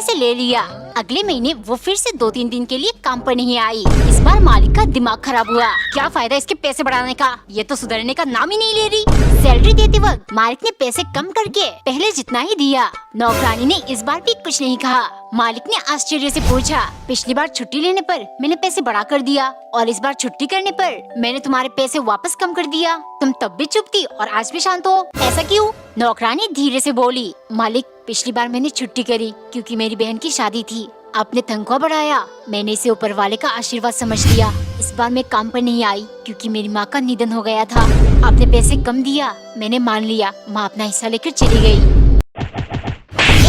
पैसे ले लिया। अगले महीने वो फिर से 2-3 दिन के लिए काम पर नहीं आई। इस बार मालिक का दिमाग खराब हुआ। क्या फायदा इसके पैसे बढ़ाने का, ये तो सुधरने का नाम ही नहीं ले रही। सैलरी देते वक्त मालिक ने पैसे कम करके पहले जितना ही दिया। नौकरानी ने इस बार भी कुछ नहीं कहा। मालिक ने आश्चर्य से पूछा, पिछली बार छुट्टी लेने पर मैंने पैसे बढ़ा कर दिया और इस बार छुट्टी करने पर मैंने तुम्हारे पैसे वापस कम कर दिया। तुम तब भी चुप थी और आज भी शांत हो, ऐसा क्यों? नौकरानी धीरे से बोली, मालिक पिछली बार मैंने छुट्टी करी क्योंकि मेरी बहन की शादी थी। आपने तनख्वाह बढ़ाया, मैंने इसे ऊपर वाले का आशीर्वाद समझ लिया। इस बार मैं काम पर नहीं आई क्योंकि मेरी माँ का निधन हो गया था। आपने पैसे कम दिया, मैंने मान लिया। माँ अपना हिस्सा लेकर चली गई।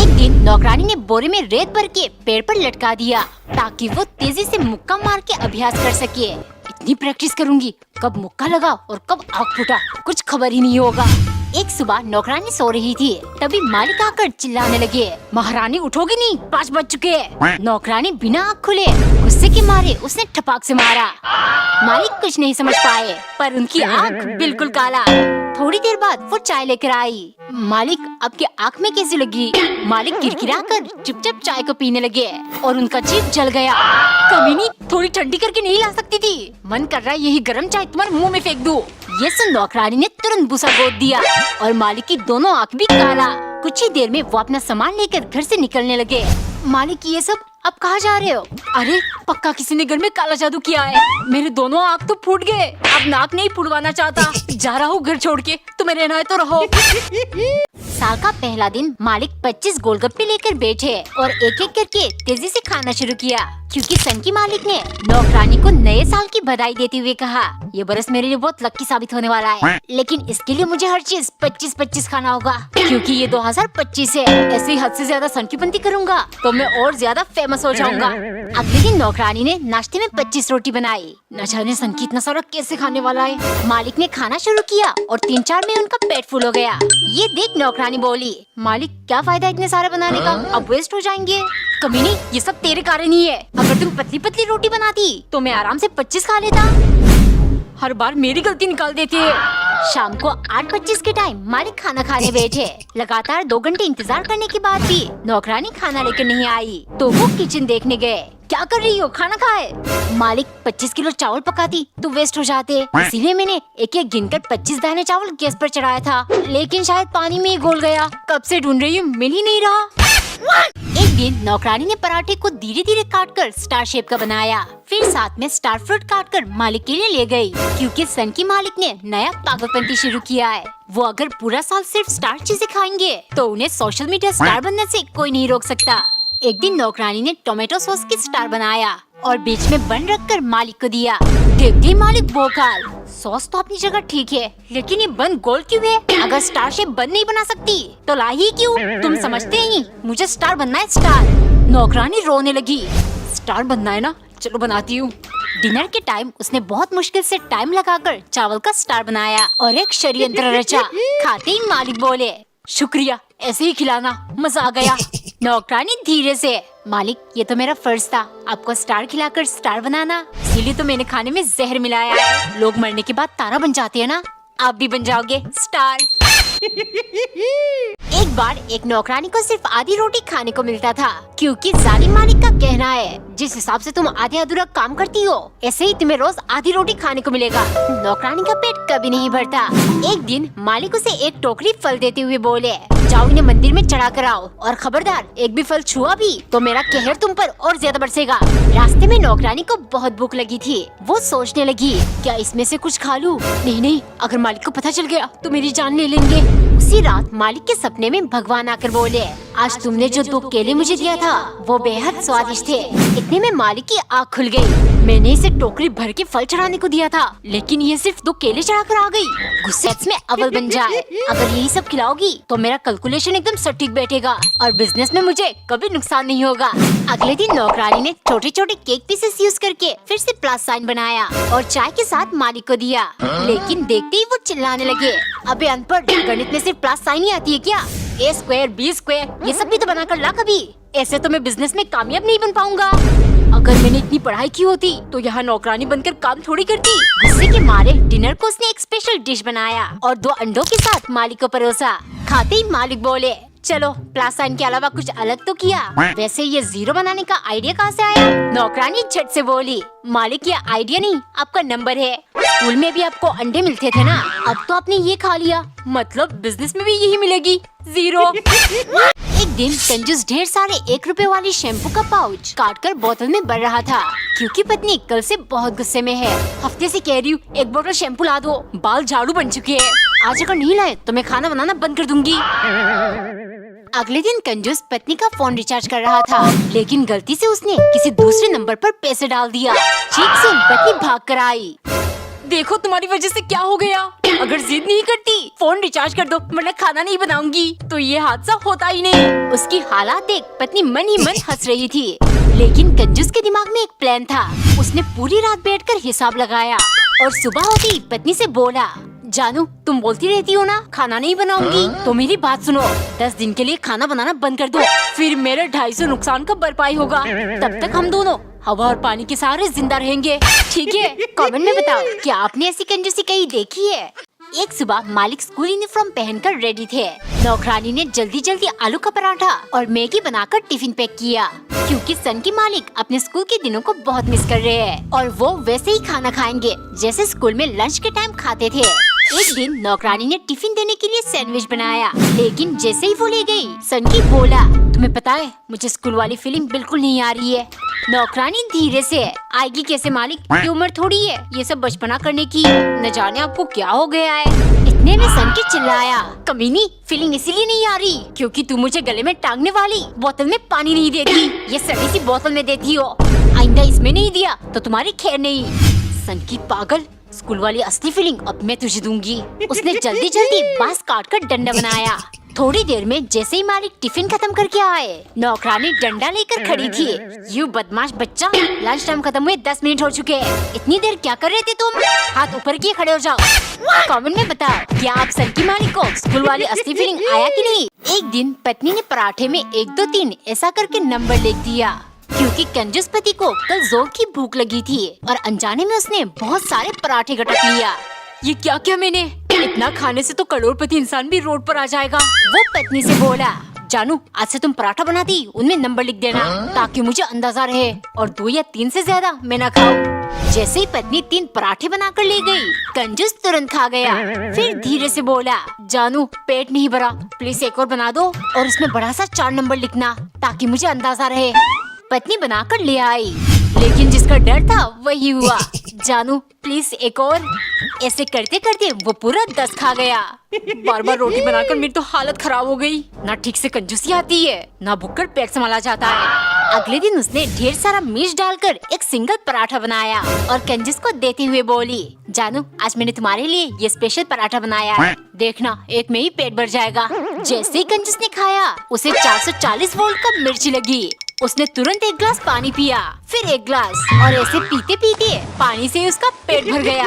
एक दिन नौकरानी ने बोरे में रेत भर के पेड़ पर लटका दिया ताकि वो तेजी से मुक्का मार के अभ्यास कर सके। इतनी प्रैक्टिस करूंगी, कब मुक्का लगा और कब आग फूटा कुछ खबर ही नहीं होगा। एक सुबह नौकरानी सो रही थी, तभी मालिक आकर चिल्लाने लगे, महारानी उठोगी नहीं, 5 बज चुके हैं। नौकरानी बिना आँख खुले गुस्से के मारे उसने ठपाक से मारा। मालिक कुछ नहीं समझ पाए पर उनकी आँख बिल्कुल काला। थोड़ी देर बाद वो चाय लेकर आई। मालिक आपकी आँख में कैसी लगी? मालिक किरकिराकर चुपचाप चाय को पीने लगे और उनका जीभ जल गया। कमीनी, थोड़ी ठंडी करके नहीं ला सकती थी? मन कर रहा है यही गर्म चाय तुम्हारे मुंह में फेंक दूं। ये सुन नौकरानी ने तुरंत भूसा गोद दिया और मालिक की दोनों आँख भी काला। कुछ ही देर में वो अपना सामान लेकर घर से निकलने लगे। मालिक ये सब अब कहाँ जा रहे हो? अरे पक्का किसी ने घर में काला जादू किया है, मेरे दोनों आँख तो फूट गए, अब नाक नहीं फुड़वाना चाहता। जा रहा हूँ घर छोड़ के, तुम्हें रहना है तो रहो। साल का पहला दिन मालिक 25 गोलगप्पे लेकर बैठे और एक एक करके तेजी से खाना शुरू किया क्योंकि सन की मालिक ने नौकरानी को नए साल की बधाई देते हुए कहा, ये बरस मेरे लिए बहुत लकी साबित होने वाला है, लेकिन इसके लिए मुझे हर चीज 25-25 खाना होगा क्योंकि ये 2025 है। ऐसे ही हद से ज्यादा सन की पंती करूँगा तो मैं और ज्यादा फेमस हो जाऊंगा। अगले दिन नौकरानी ने नाश्ते में 25 रोटी बनाई। न जाने सन की इतना सारा कैसे खाने वाला है। मालिक ने खाना शुरू किया और 3-4 में उनका पेट फुल हो गया। ये देख नौकरानी बोली, मालिक क्या फायदा इतने सारे बनाने का, अब वेस्ट हो जाएंगे। कमीनी, ये सब तेरे कारण ही है। अगर तुम पतली पतली रोटी बनाती तो मैं आराम से 25 खा लेता। हर बार मेरी गलती निकाल देती है। शाम को 8:25 के टाइम मालिक खाना खाने बैठे। लगातार 2 घंटे इंतजार करने के बाद भी नौकरानी खाना लेकर नहीं आई तो वो किचन देखने गए। क्या कर रही हो, खाना खाए। मालिक 25 किलो चावल पकाती तो वेस्ट हो जाते, इसीलिए मैंने एक एक गिनकर 25 दाने चावल गैस पर चढ़ाया था, लेकिन शायद पानी में ही घुल गया। कब से ढूंढ रही हूँ, मिल ही नहीं रहा। एक दिन नौकरानी ने पराठे को धीरे धीरे काटकर स्टार शेप का बनाया, फिर साथ में स्टार फ्रूट काटकर मालिक के लिए ले गई क्योंकि सन की मालिक ने नया पागलपंती शुरू किया है। वो अगर पूरा साल सिर्फ स्टार चीजें खाएंगे तो उन्हें सोशल मीडिया स्टार बनने से कोई नहीं रोक सकता। एक दिन नौकरानी ने टोमेटो सॉस की स्टार बनाया और बीच में बन रखकर मालिक को दिया। देखते मालिक भौकाल, सॉस तो अपनी जगह ठीक है, लेकिन ये बन गोल क्यों है? अगर स्टार शेप बन नहीं बना सकती तो लाई ही क्यों? तुम समझते ही मुझे स्टार बनना है, स्टार। नौकरानी रोने लगी। स्टार बनना है ना, चलो बनाती हूँ। डिनर के टाइम उसने बहुत मुश्किल से टाइम लगाकर चावल का स्टार बनाया और एक षड्यंत्र रचा। खाते ही मालिक बोले, शुक्रिया, ऐसे ही खिलाना, मजा आ गया। नौकरानी धीरे से, मालिक ये तो मेरा फर्ज था आपको स्टार खिलाकर स्टार बनाना, इसीलिए तो मैंने खाने में जहर मिलाया है। लोग मरने के बाद तारा बन जाते हैं ना, आप भी बन जाओगे स्टार। एक बार एक नौकरानी को सिर्फ आधी रोटी खाने को मिलता था क्योंकि जालिम मालिक का कहना है, जिस हिसाब से तुम आधे अधूरा काम करती हो ऐसे ही तुम्हें रोज आधी रोटी खाने को मिलेगा। नौकरानी का पेट कभी नहीं भरता। एक दिन मालिक उसे एक टोकरी फल देते हुए बोले, जाओ इन्हें मंदिर में चढ़ा कर आओ और खबरदार एक भी फल छुआ भी तो मेरा कहर तुम पर और ज्यादा बरसेगा। रास्ते में नौकरानी को बहुत भूख लगी थी। वो सोचने लगी, क्या इसमें से कुछ खा लूं? नहीं, अगर मालिक को पता चल गया तो मेरी जान ले लेंगे। उसी रात मालिक के सपने में भगवान आकर बोले, आज तुमने जो 2 केले मुझे दिया था वो बेहद स्वादिष्ट थे। इतने में मालिक की आँख खुल गई। मैंने इसे टोकरी भर के फल चढ़ाने को दिया था, लेकिन ये सिर्फ 2 केले चढ़ा कर आ गई। गुस्से में अव्वल बन जाए। अगर यही सब खिलाओगी तो मेरा कैलकुलेशन एकदम सटीक बैठेगा और बिजनेस में मुझे कभी नुकसान नहीं होगा। अगले दिन नौकरानी ने छोटे छोटे केक पीसेस यूज करके फिर से प्लस साइन बनाया और चाय के साथ मालिक को दिया, लेकिन देखते ही वो चिल्लाने लगे, अबे अनपढ़, गणित में सिर्फ प्लस साइन ही आती है क्या? A² B² ये सब भी तो बना कर ला कभी। ऐसे तो मैं बिजनेस में कामयाब नहीं बन पाऊंगा। अगर मैंने इतनी पढ़ाई की होती तो यहाँ नौकरानी बनकर काम थोड़ी करती। गुस्से के मारे डिनर को उसने एक स्पेशल डिश बनाया और 2 अंडों के साथ मालिक को परोसा। खाते ही मालिक बोले, चलो प्लस साइन के अलावा कुछ अलग तो किया। वैसे ये जीरो बनाने का आइडिया कहाँ से आया? नौकरानी झट से बोली, मालिक ये आइडिया नहीं आपका नंबर है। स्कूल में भी आपको अंडे मिलते थे ना, अब तो आपने ये खा लिया, मतलब बिजनेस में भी यही मिलेगी, जीरो। एक दिन कंजूस ढेर सारे 1 रुपए वाली शैम्पू का पाउच काट कर बोतल में भर रहा था, क्योंकि पत्नी कल से बहुत गुस्से में है। हफ्ते से कह रही हूँ 1 बोतल शैम्पू ला दो, बाल झाड़ू बन चुके हैं, आज अगर नहीं लाए तो मैं खाना बनाना बंद कर दूंगी। अगले दिन कंजूस पत्नी का फोन रिचार्ज कर रहा था, लेकिन गलती से उसने किसी दूसरे नंबर पर पैसे डाल दिया। चीख सुन पत्नी भाग कर आई। देखो तुम्हारी वजह से क्या हो गया, अगर जिद नहीं करती फोन रिचार्ज कर दो वरना खाना नहीं बनाऊंगी, तो ये हादसा होता ही नहीं। उसकी हालात देख पत्नी मन ही मन हंस रही थी, लेकिन कंजूस के दिमाग में एक प्लान था। उसने पूरी रात बैठकर हिसाब लगाया और सुबह होती पत्नी से बोला, जानू तुम बोलती रहती हो ना खाना नहीं बनाऊंगी, तो मेरी बात सुनो, 10 दिन के लिए खाना बनाना बंद कर दो, फिर मेरे 250 नुकसान का भरपाई होगा। तब तक हम दोनों हवा और पानी के सहारे जिंदा रहेंगे, ठीक है? कमेंट में बताओ क्या आपने ऐसी कंजूसी कहीं देखी है? एक सुबह मालिक स्कूल यूनिफॉर्म पहनकर रेडी थे। नौकरानी ने जल्दी जल्दी आलू का पराठा और मैगी बनाकर टिफिन पैक किया, क्योंकि सन की मालिक अपने स्कूल के दिनों को बहुत मिस कर रहे हैं और वो वैसे ही खाना खाएंगे जैसे स्कूल में लंच के टाइम खाते थे। एक दिन नौकरानी ने टिफिन देने के लिए सैंडविच बनाया, लेकिन जैसे ही वो ले गई, सन की बोला, तुम्हें पता है मुझे स्कूल वाली फीलिंग बिल्कुल नहीं आ रही है। नौकरानी धीरे से, आएगी कैसे मालिक, ये उम्र थोड़ी है ये सब बचपना करने की, न जाने आपको क्या हो गया है। इतने में सन की चिल्लाया, कमीनी फीलिंग इसीलिए नहीं आ रही क्योंकि तू मुझे गले में टांगने वाली बोतल में पानी नहीं देती, ये सड़ी सी बोतल में देती हो, आइंदा इसमें नहीं दिया तो तुम्हारी खैर नहीं। सन की पागल, स्कूल वाली असली फीलिंग अब मैं तुझे दूंगी। उसने जल्दी जल्दी बांस काट कर डंडा बनाया। थोड़ी देर में जैसे ही मालिक टिफिन खत्म करके आए, नौकरानी डंडा लेकर खड़ी थी। यू बदमाश बच्चा, लंच टाइम खत्म हुए 10 मिनट हो चुके हैं, इतनी देर क्या कर रहे थे तुम? हाथ ऊपर किए खड़े हो जाओ। कमेंट में बताओ क्या आप सर की मालिक को स्कूल वाली असली फीलिंग आया कि नहीं? एक दिन पत्नी ने पराठे में 1 2 3 ऐसा करके नंबर लिख दिया, क्योंकि कंजूस पति को कल जोर की भूख लगी थी और अनजाने में उसने बहुत सारे पराठे गटक लिया। ये क्या क्या मैंने, इतना खाने से तो करोड़पति इंसान भी रोड पर आ जाएगा। वो पत्नी से बोला, जानू आज से तुम पराठा बनाती उनमें नंबर लिख देना ताकि मुझे अंदाजा रहे और 2 या 3 से ज्यादा मैं ना खाऊं। जैसे ही पत्नी 3 पराठे बनाकर ले गई, कंजूस तुरंत खा गया। फिर धीरे से बोला, जानू पेट नहीं भरा, प्लीज एक और बना दो और उसमें बड़ा सा 4 नंबर लिखना ताकि मुझे अंदाजा रहे। पत्नी बनाकर ले आई, लेकिन जिसका डर था वही हुआ। जानू प्लीज एक और। ऐसे करते करते वो पूरा 10 खा गया। बार बार रोटी बनाकर मेरी तो हालत खराब हो गई, ना ठीक से कंजूसी आती है ना भूखकर पेट संभाला जाता है। अगले दिन उसने ढेर सारा मिर्च डालकर एक सिंगल पराठा बनाया और कंजूस को देते हुए बोली, जानू आज मैंने तुम्हारे लिए ये स्पेशल पराठा बनाया है, देखना एक में ही पेट भर जाएगा। जैसे ही कंजूस ने खाया, उसे 440 वोल्ट का मिर्ची लगी। उसने तुरंत 1 गिलास पानी पिया, फिर 1 गिलास और ऐसे पीते पीते पानी से उसका पेट भर गया।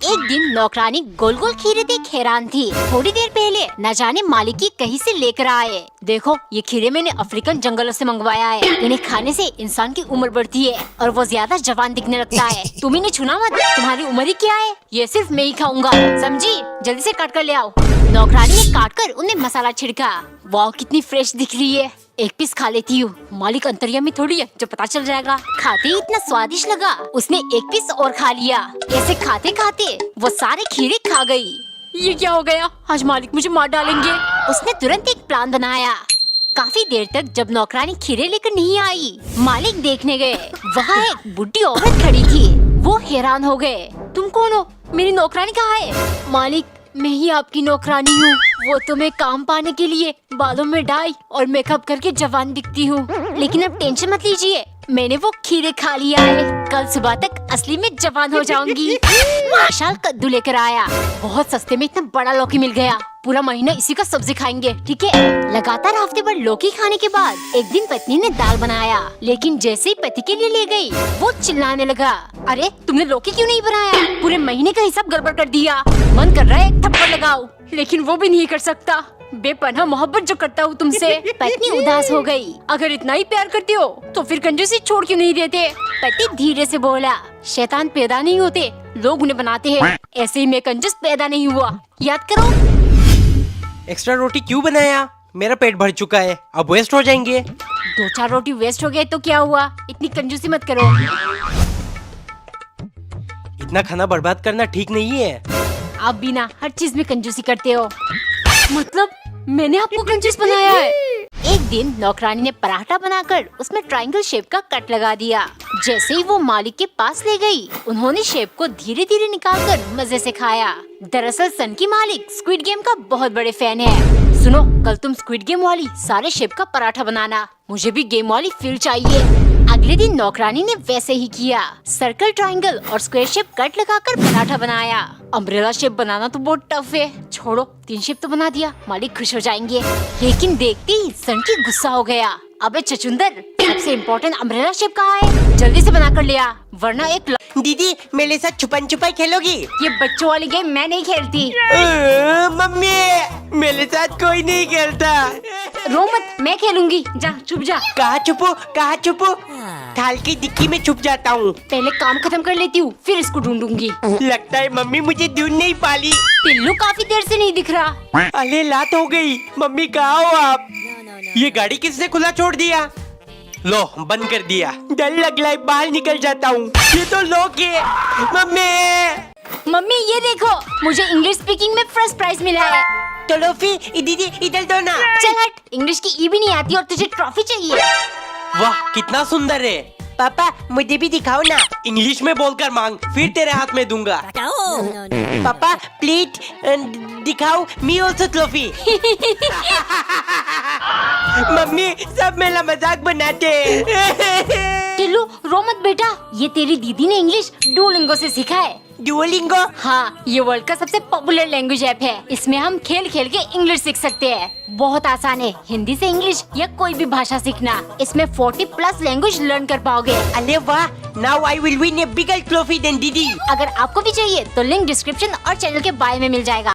एक दिन नौकरानी गोल गोल खीरे देख हैरान थी। थोड़ी देर पहले न जाने मालिक की कहीं से लेकर आए। देखो ये खीरे मैंने अफ्रीकन जंगलों से मंगवाया है, इन्हें खाने से इंसान की उम्र बढ़ती है और वो ज्यादा जवान दिखने लगता है। तुम इन्हें छूना मत, तुम्हारी उम्र ही क्या है, ये सिर्फ मैं ही खाऊंगा, समझी? जल्दी से काट कर ले आओ। नौकरानी ने काट कर उन्हें मसाला छिड़का। वाह कितनी फ्रेश दिख रही है, 1 पीस खा लेती हूँ, मालिक अंतर्यामी थोड़ी है जो पता चल जाएगा। खाते ही इतना स्वादिष्ट लगा, उसने 1 पीस और खा लिया। ऐसे खाते खाते वो सारे खीरे खा गई। ये क्या हो गया, आज मालिक मुझे मार डालेंगे। उसने तुरंत एक प्लान बनाया। काफी देर तक जब नौकरानी खीरे लेकर नहीं आई, मालिक देखने गए, वहाँ एक बुढ़ी औरत खड़ी थी। वो हैरान हो गए, तुम कौन हो, मेरी नौकरानी कहाँ है? मालिक मैं ही आपकी नौकरानी हूँ, वो तुम्हें काम पाने के लिए बालों में डाई और मेकअप करके जवान दिखती हूँ, लेकिन अब टेंशन मत लीजिए, मैंने वो खीरे खा लिया है, कल सुबह तक असली में जवान हो जाऊंगी। विशाल कद्दू लेकर आया, बहुत सस्ते में इतना बड़ा लौकी मिल गया, पूरा महीना इसी का सब्जी खाएंगे, ठीक है? लगातार हफ्ते भर लौकी खाने के बाद एक दिन पत्नी ने दाल बनाया, लेकिन जैसे ही पति के लिए ले गई, वो चिल्लाने लगा, अरे तुमने लौकी क्यों नहीं बनाया, पूरे महीने का हिसाब गड़बड़ कर दिया, मन कर रहा है एक थप्पड़ लगाओ, लेकिन वो भी नहीं कर सकता, बेपनाह मोहब्बत जो करता हूँ तुमसे। पत्नी उदास हो गई, अगर इतना ही प्यार करते हो तो फिर कंजूसी छोड़ क्यों नहीं देते? पति धीरे से बोला, शैतान पैदा नहीं होते, लोग उन्हें बनाते हैं, ऐसे ही मैं कंजूस पैदा नहीं हुआ, याद करो। एक्स्ट्रा रोटी क्यों बनाया? मेरा पेट भर चुका है, अब वेस्ट हो जाएंगे। 2-4 रोटी वेस्ट हो गए तो क्या हुआ, इतनी कंजूसी मत करो। इतना खाना बर्बाद करना ठीक नहीं है। आप भी ना हर चीज में कंजूसी करते हो। मतलब मैंने आपको कंजूस बनाया है। एक दिन नौकरानी ने पराठा बनाकर उसमें ट्रायंगल शेप का कट लगा दिया। जैसे ही वो मालिक के पास ले गई, उन्होंने शेप को धीरे धीरे निकालकर मजे से खाया। दरअसल सन की मालिक स्क्विड गेम का बहुत बड़े फैन है। सुनो, कल तुम स्क्विड गेम वाली सारे शेप का पराठा बनाना, मुझे भी गेम वाली फील चाहिए। अगले दिन नौकरानी ने वैसे ही किया। सर्कल, ट्रायंगल और स्क्वायर शेप कट लगाकर पराठा बनाया। अम्ब्रेला शेप बनाना तो बहुत टफ है। छोड़ो, 3 शेप तो बना दिया, मालिक खुश हो जाएंगे। लेकिन देखते ही सन की गुस्सा हो गया। अबे छछुंदर, सबसे इम्पोर्टेंट अम्ब्रेला शेप कहाँ है? जल्दी से बना कर ले आ, वरना एक दीदी मेरे साथ छुपन छुपाई खेलोगी? ये बच्चों वाली गेम मैं नहीं खेलती। मम्मी मेरे साथ कोई नहीं खेलता। रो मत, मैं खेलूंगी। जा चुप जा। कहाँ छुपो? थाल की डिक्की में छुप जाता हूँ। पहले काम खत्म कर लेती हूँ, फिर इसको ढूंढूंगी। लगता है मम्मी मुझे ढूंढ नहीं पाली। पिल्लू काफी देर से नहीं दिख रहा। अरे लात हो गई। मम्मी कहाँ हो आप? ये गाड़ी किसने खुला छोड़ दिया? लो, बंद कर दिया। डर लग रहा है, बाहर निकल जाता हूँ। ये तो लॉक है। मम्मी ये देखो, मुझे इंग्लिश स्पीकिंग में फर्स्ट प्राइज मिला है। तो लोफी दीदी इधर दो ना। चल हट, इंग्लिश की ई भी नहीं आती और तुझे ट्रॉफी चाहिए। वाह, कितना सुंदर है। पापा मुझे भी दिखाओ ना। इंग्लिश में बोलकर मांग, फिर तेरे हाथ में दूंगा। पापा प्लीज दिखाओ मी ऑल्सो ट्रॉफी। मम्मी सब मेरा मजाक बनाते हैं। टिल्लू रो मत बेटा, ये तेरी दीदी ने इंग्लिश डुओलिंगो से सीखा है। डुओलिंगो? हाँ, ये वर्ल्ड का सबसे पॉपुलर लैंग्वेज ऐप है। इसमें हम खेल खेल के इंग्लिश सीख सकते हैं। बहुत आसान है, हिंदी से इंग्लिश या कोई भी भाषा सीखना। इसमें 40+ लैंग्वेज लर्न कर पाओगे। अरे वाह, now I will win a bigger trophy then दीदी। अगर आपको भी चाहिए तो लिंक डिस्क्रिप्शन और चैनल के बायो में मिल जाएगा।